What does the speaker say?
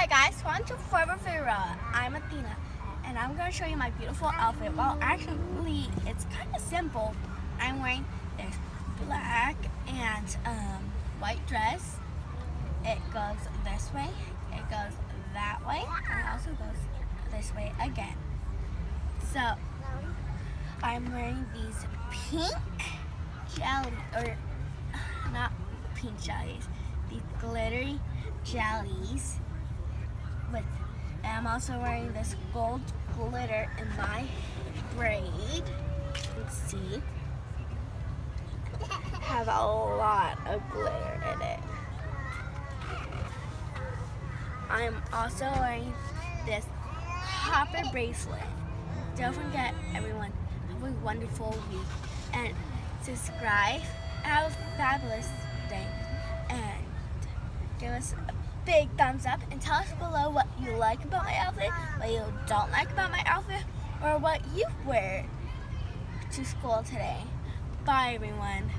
guys, welcome to Figueroa. I'm Atheena, and I'm going to show you my beautiful outfit. Well, actually, it's kind of simple. I'm wearing this black and white dress. It goes this way, it goes that way, and it also goes this way again. So, I'm wearing these pink jelly, or not pink jellies, these glittery jellies. And I'm also wearing this gold glitter in my braid. Let's see. Have a lot of glitter in it. I'm also wearing this copper bracelet. Don't forget, everyone, have a wonderful week and subscribe. Have a fabulous day and give us a big thumbs up and tell us below what you like about my outfit, what you don't like about my outfit, or what you wear to school today. Bye, everyone.